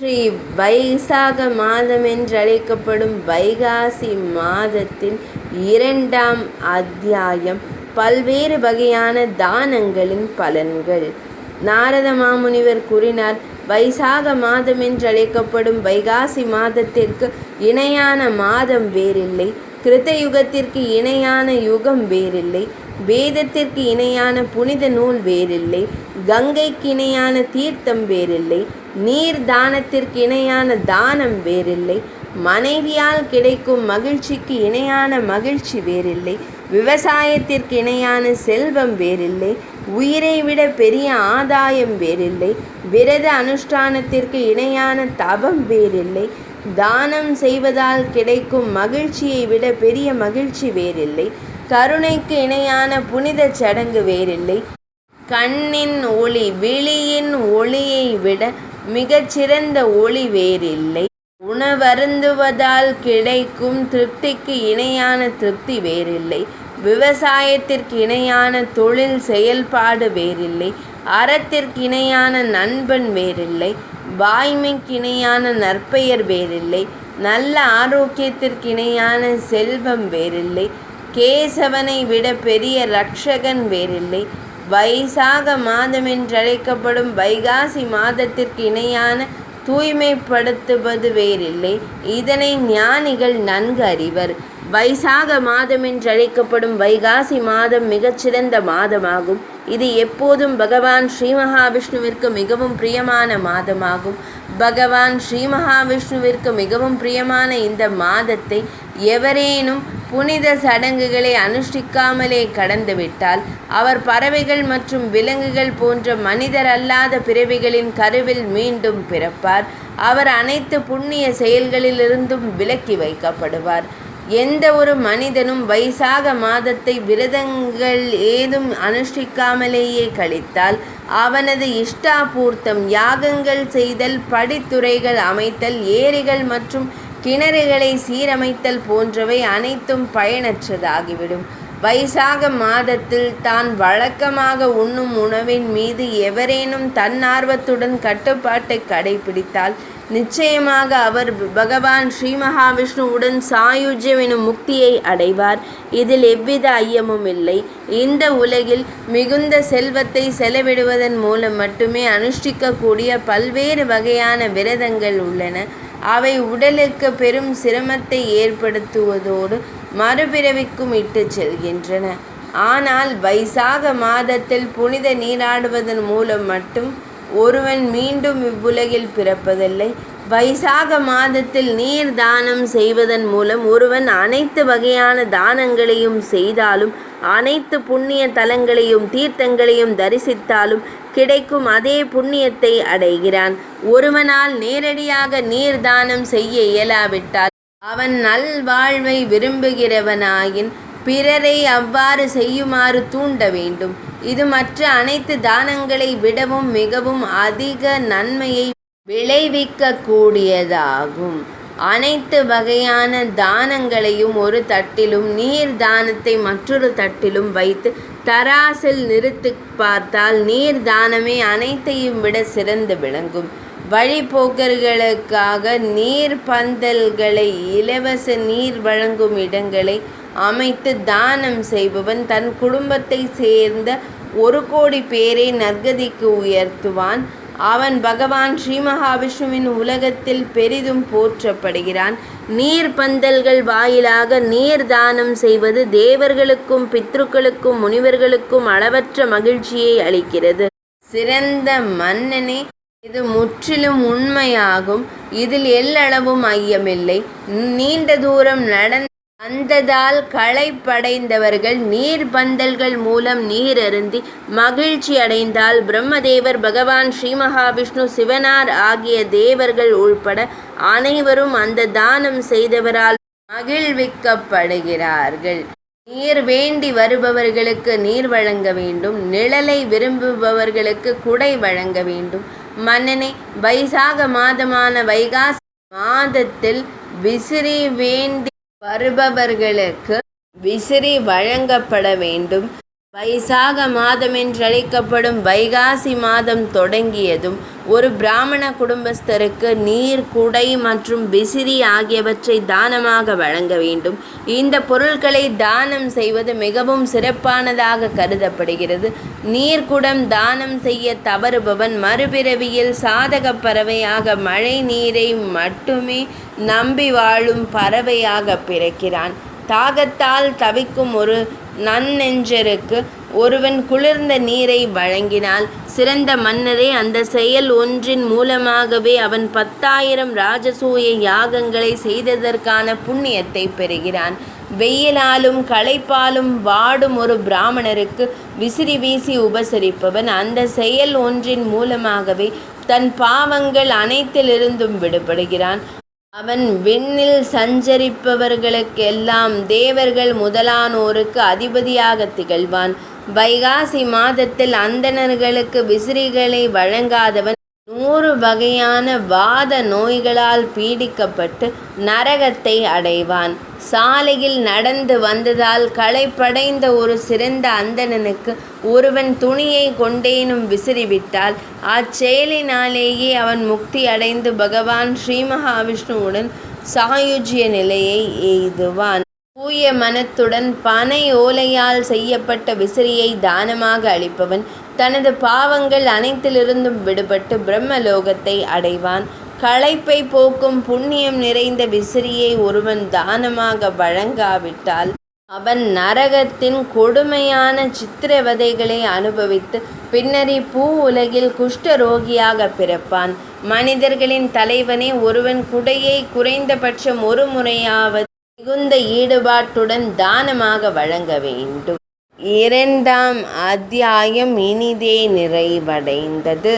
ஸ்ரீ வைசாக மாதம் என்றழைக்கப்படும் வைகாசி மாதத்தின் 2ஆம் அத்தியாயம். பல்வேறு வகையான தானங்களின் பலன்கள். நாரத மாமுனிவர் கூறினார், வைசாக மாதம் என்றழைக்கப்படும் வைகாசி மாதத்திற்கு இணையான மாதம் வேறில்லை. கிருத்தயுகத்திற்கு இணையான யுகம் வேறில்லை. வேதத்திற்கு இணையான புனித நூல் வேறில்லை. கங்கைக்கு இணையான தீர்த்தம் வேறில்லை. நீர் தானத்திற்கு இணையான தானம் வேறில்லை. மனைவியால் கிடைக்கும் மகிழ்ச்சிக்கு இணையான மகிழ்ச்சி வேறில்லை. விவசாயத்திற்கு இணையான செல்வம் வேறில்லை. உயிரை விட பெரிய ஆதாயம் வேறில்லை. விரத அனுஷ்டானத்திற்கு இணையான தவம் வேறில்லை. தானம் செய்வதால் கிடைக்கும் மகிழ்ச்சியை விட பெரிய மகிழ்ச்சி வேறில்லை. கருணைக்கு இணையான புனித சடங்கு வேறில்லை. கண்ணின் ஒளி விழியின் ஒளியை விட மிகச்சிறந்த ஒளி வேறில்லை. உணவருந்துவதால் கிடைக்கும் திருப்திக்கு இணையான திருப்தி வேறில்லை. விவசாயத்திற்கு இணையான தொழில் செயல்பாடு வேறில்லை. அறத்திற்கு இணையான நண்பன் வேறில்லை. வாய்மைக்கு இணையான நற்பெயர் வேறில்லை. நல்ல ஆரோக்கியத்திற்கு இணையான செல்வம் வேறில்லை. கேசவனை விட பெரிய இரட்சகன் வேறில்லை. வைசாக மாதம் என்றழைக்கப்படும் வைகாசி மாதத்திற்கு இணையான தூய்மைப்படுத்துவது வேறில்லை. இதனை ஞானிகள் நன்கு அறிவர். வைசாக மாதம் என்றழைக்கப்படும் வைகாசி மாதம் மிகச்சிறந்த மாதமாகும். இது எப்போதும் பகவான் ஸ்ரீ மகாவிஷ்ணுவிற்கு மிகவும் பிரியமான மாதமாகும். பகவான் ஸ்ரீ மகாவிஷ்ணுவிற்கு மிகவும் பிரியமான இந்த மாதத்தை எவரேனும் புனித சடங்குகளை அனுஷ்டிக்காமலே கடந்துவிட்டால் அவர் பறவைகள் மற்றும் விலங்குகள் போன்ற மனிதர் அல்லாத பிறவிகளின் கருவில் மீண்டும் பிறப்பார். அவர் அனைத்து புண்ணிய செயல்களிலிருந்தும் விலக்கி வைக்கப்படுவார். எந்த ஒரு மனிதனும் வைசாக மாதத்தை விரதங்கள் ஏதும் அனுஷ்டிக்காமலேயே கழித்தால் அவனது இஷ்டாபூர்த்தம், யாகங்கள் செய்தல், படித்துறைகள் அமைத்தல், ஏரிகள் மற்றும் கிணறுகளை சீரமைத்தல் போன்றவை அனைத்தும் பயனற்றதாகிவிடும். வைசாக மாதத்தில் தான் வழக்கமாக உண்ணும் உணவின் மீது எவரேனும் தன்னார்வத்துடன் கட்டுப்பாட்டை கடைபிடித்தால் நிச்சயமாக அவர் பகவான் ஸ்ரீ மகாவிஷ்ணுவுடன் சாயுஜ்யம் எனும் முக்தியை அடைவார். இதில் எவ்வித ஐயமும் இல்லை. இந்த உலகில் மிகுந்த செல்வத்தை செலவிடுவதன் மூலம் மட்டுமே அனுஷ்டிக்கக்கூடிய பல்வேறு வகையான விரதங்கள் உள்ளன. அவை உடலுக்கு பெரும் சிரமத்தை ஏற்படுத்துவதோடு மறுபிறவிக்கும் இட்டு செல்கின்றன. ஆனால் வைசாக மாதத்தில் புனித நீராடுவதன் மூலம் மட்டும் ஒருவன் மீண்டும் இவ்வுலகில் பிறப்பதில்லை. வைசாக மாதத்தில் நீர் தானம் செய்வதன் மூலம் ஒருவன் அனைத்து வகையான தானங்களையும் செய்தாலும், அனைத்து புண்ணிய தலங்களையும் தீர்த்தங்களையும் தரிசித்தாலும் கிடைக்கும் அதே புண்ணியத்தை அடைகிறான். ஒருவனால் நேரடியாக நீர் தானம் செய்ய இயலாவிட்டால் அவன் நல்வாழ்வை விரும்புகிறவனாயின் பிறரை அவ்வாறு செய்யுமாறு தூண்ட வேண்டும். இது மற்ற அனைத்து தானங்களை விடவும் மிகவும் அதிக நன்மையை விளைவிக்க கூடியதாகும். அனைத்து வகையான தானங்களையும் ஒரு தட்டிலும் நீர் தானத்தை மற்றொரு தட்டிலும் வைத்து தராசில் நிறுத்தி பார்த்தால் நீர் தானமே அனைத்தையும் விட சிறந்து விளங்கும். வழிபோக்கர்களுக்காக நீர் பந்தல்களை, இலவச நீர் வழங்கும் இடங்களை அமைத்து தானம் செய்பவன் தன் குடும்பத்தை சேர்ந்த 1 கோடி பேரை நற்கதிக்கு உயர்த்துவான். அவன் பகவான் ஸ்ரீ மகாவிஷ்ணுவின் உலகத்தில் பெரிதும் போற்றப்படுகிறான். நீர் பந்தல்கள் வாயிலாக நீர் தானம் செய்வது தேவர்களுக்கும் பித்ருக்களுக்கும் முனிவர்களுக்கும் அளவற்ற மகிழ்ச்சியை அளிக்கிறது. சிறந்த மன்னனே, இது முற்றிலும் உண்மையாகும். இதில் எல்லளவும் ஐயமில்லை. நீண்ட தூரம் வந்ததால் களைப்படைந்தவர்கள் நீர் பந்தல்கள் மூலம் நீர் அருந்தி மகிழ்ச்சி அடைந்தால் பிரம்மதேவர், பகவான் ஸ்ரீ மகாவிஷ்ணு, சிவனார் ஆகிய தேவர்கள் உள்பட அனைவரும் அந்த தானம் செய்தவரால் மகிழ்விக்கப்படுகிறார்கள். நீர் வேண்டி வருபவர்களுக்கு நீர் வழங்க வேண்டும். நிழலை விரும்புபவர்களுக்கு குடை வழங்க வேண்டும். மன்னனே, வைசாக மாதமான வைகாசி மாதத்தில் விசிறி வேண்டி வருபவர்களுக்கு விசிறி வழங்கப்பட வேண்டும். வைசாக மாதமென்றழைக்கப்படும் வைகாசி மாதம் தொடங்கியதும் ஒரு பிராமண குடும்பஸ்தருக்கு நீர், குடை மற்றும் விசிறி ஆகியவற்றை தானமாக வழங்க வேண்டும். இந்த பொருட்களை தானம் செய்வது மிகவும் சிறப்பானதாக கருதப்படுகிறது. நீர்க்குடம் தானம் செய்ய தவறுபவன் மறுபிறவியில் சாதகப் பறவையாக மழை நீரை மட்டுமே நம்பி வாழும் பறவையாக பிறக்கிறான். தாகத்தால் தவிக்கும் ஒரு நன்னெஞ்சருக்கு ஒருவன் குளிர்ந்த நீரை வழங்கினால் சிறந்த மன்னரே அந்த செயல் ஒன்றின் மூலமாகவே அவன் 10,000 ராஜசூய யாகங்களை செய்ததற்கான புண்ணியத்தை பெறுகிறான். வெயிலாலும் களைப்பாலும் வாடும் ஒரு பிராமணருக்கு விசிறி வீசி உபசரிப்பவன் அந்த செயல் ஒன்றின் மூலமாகவே தன் பாவங்கள் அனைத்திலிருந்தும் விடுபடுகிறான். அவன் விண்ணில் சஞ்சரிப்பவர்களுக்கெல்லாம் தேவர்கள் முதலானோருக்கு அதிபதியாக திகழ்வான். வைகாசி மாதத்தில் அந்தணர்களுக்கு விசிறிகளை வழங்காதவன் 100 வகையான வாத நோய்களால் பீடிக்கப்பட்டு நரகத்தை அடைவான். சாலையில் நடந்து வந்ததால் களைப்படைந்த ஒரு சிறந்த அந்தணனுக்கு ஒருவன் துணியை கொண்டேனும் விசிறிவிட்டால் அச்செயலினாலேயே அவன் முக்தி அடைந்து பகவான் ஸ்ரீ மகாவிஷ்ணுவுடன் சாயுஜ்ய நிலையை எய்துவான். தூய மனத்துடன் பனை ஓலையால் செய்யப்பட்ட விசிறியை தானமாக அளிப்பவன் தனது பாவங்கள் அனைத்திலிருந்தும் விடுபட்டு பிரம்மலோகத்தை அடைவான். களைப்பை போக்கும் புண்ணியம் நிறைந்த விசிறியை ஒருவன் தானமாக வழங்காவிட்டால் அவன் நரகத்தின் கொடுமையான சித்திரவதைகளை அனுபவித்து பின்னரி பூ உலகில் குஷ்டரோகியாக பிறப்பான். மனிதர்களின் தலைவனே, ஒருவன் குடையை குறைந்தபட்சம் ஒரு முறையாவது மிகுந்த ஈடுபாட்டுடன் தானமாக வழங்க வேண்டும். 2ஆம் அத்தியாயம் இனிதே நிறைவடைந்தது.